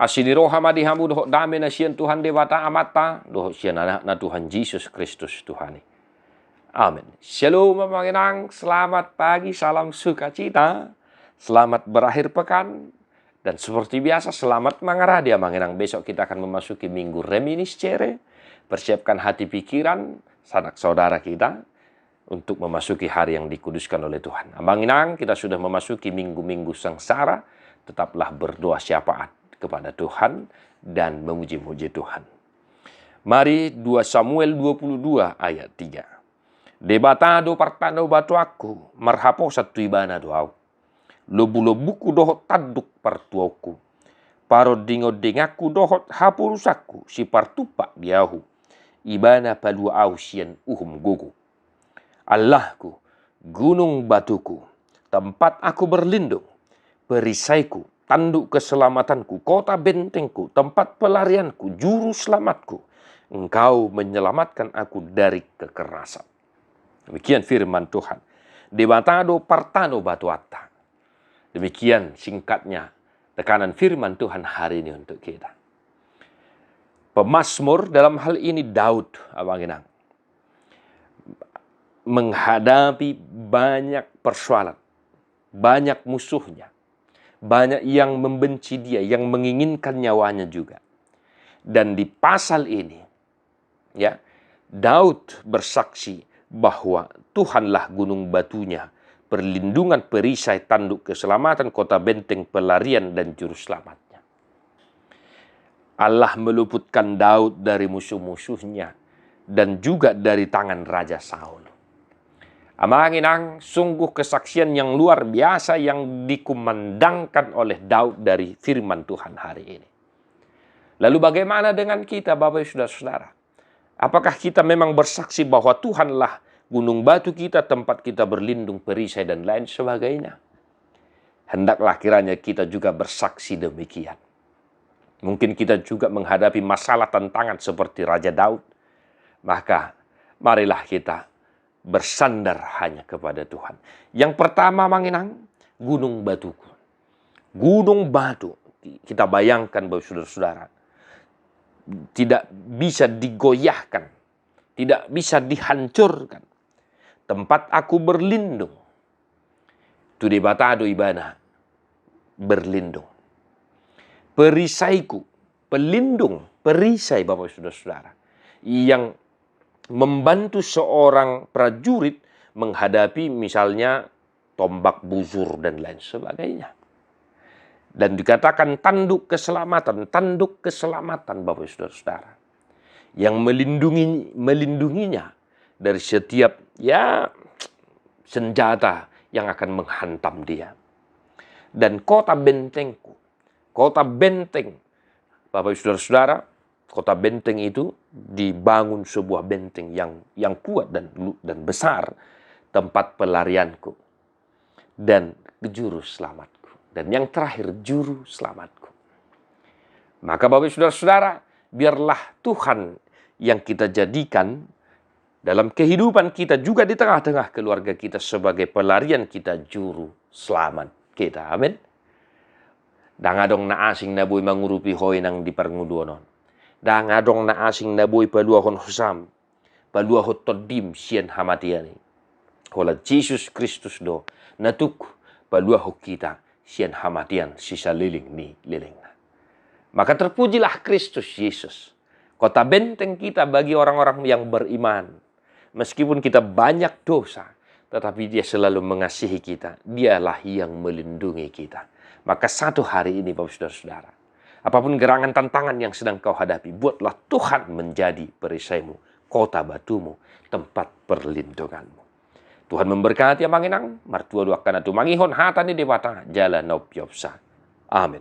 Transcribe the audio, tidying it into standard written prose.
Asini roha madihamu doh dame na sian Tuhan dewata amata doh sian anak na Tuhan Yesus Kristus Tuhani. Amin. Shalom Manginang, selamat pagi, salam sukacita, selamat berakhir pekan, dan seperti biasa selamat mangaradia Manginang. Besok kita akan memasuki minggu reminiscere, persiapkan hati pikiran sanak saudara kita untuk memasuki hari yang dikuduskan oleh Tuhan. Manginang, kita sudah memasuki minggu-minggu sengsara, tetaplah berdoa syafaat kepada Tuhan dan memuji-muji Tuhan. Mari 2 Samuel 22 ayat 3. Debatado partano batu aku, marhapo satu ibana doau. Lobu-lobuku dohot taduk partuoku. Paro dingo-dengaku dohot hapurusaku, si partupak diahu. Ibana palua ausian uhum gugu. Allahku, gunung batuku, tempat aku berlindung, perisaiku, tanduk keselamatanku, kota bentengku, tempat pelarianku, juru selamatku. Engkau menyelamatkan aku dari kekerasan. Demikian firman Tuhan. Debatado partano batuata. Demikian singkatnya tekanan firman Tuhan hari ini untuk kita. Pemazmur dalam hal ini Daud, Abang Inang, menghadapi banyak persoalan, banyak musuhnya, banyak yang membenci dia, yang menginginkan nyawanya juga. Dan di pasal ini, ya, Daud bersaksi bahwa Tuhanlah gunung batunya, perlindungan, perisai, tanduk keselamatan, kota benteng, pelarian, dan juru selamatnya. Allah meluputkan Daud dari musuh-musuhnya dan juga dari tangan Raja Saul. Amanginang, sungguh kesaksian yang luar biasa yang dikumandangkan oleh Daud dari firman Tuhan hari ini. Lalu bagaimana dengan kita, Bapak Ibu Saudara-saudara? Apakah kita memang bersaksi bahwa Tuhanlah gunung batu kita, tempat kita berlindung, perisai, dan lain sebagainya? Hendaklah kiranya kita juga bersaksi demikian. Mungkin kita juga menghadapi masalah tantangan seperti Raja Daud. Maka marilah kita bersandar hanya kepada Tuhan. Yang pertama Manginang, gunung batuku. Gunung batu, kita bayangkan Bapak Saudara-saudara, tidak bisa digoyahkan, tidak bisa dihancurkan. Tempat aku berlindung, tu debatado ibana, berlindung. Perisaiku, pelindung, perisai Bapak Saudara-saudara, yang membantu seorang prajurit menghadapi misalnya tombak busur dan lain sebagainya. Dan dikatakan tanduk keselamatan Bapak Saudara-saudara, yang melindunginya dari setiap senjata yang akan menghantam dia. Dan kota bentengku, kota benteng Bapak Saudara-saudara, kota benteng itu dibangun sebuah benteng yang kuat dan besar, tempat pelarianku dan juru selamatku. Dan yang terakhir, juru selamatku. Maka Bapak Saudara-saudara, biarlah Tuhan yang kita jadikan dalam kehidupan kita, juga di tengah-tengah keluarga kita, sebagai pelarian kita, juru selamat kita. Amin. Dangadong na asing na boy mangurupi hoy nang diparnguduonon. Dangadong na asing na boy paluahon husam, paluahon todim sian hamatiani. Hola Jesus Kristus do, natuk paluahon kita sian hamatian sisa liling ni liling. Maka terpujilah Kristus Yesus, kota benteng kita bagi orang-orang yang beriman. Meskipun kita banyak dosa, tetapi Dia selalu mengasihi kita. Dialah yang melindungi kita. Maka satu hari ini Bapak Saudara-saudara, apapun gerangan tantangan yang sedang kau hadapi, buatlah Tuhan menjadi perisaimu, kota batumu, tempat perlindunganmu. Tuhan memberkati Manginang, martua dua kana tu mangihon hatani dewata jalan nopiopsa. Amin.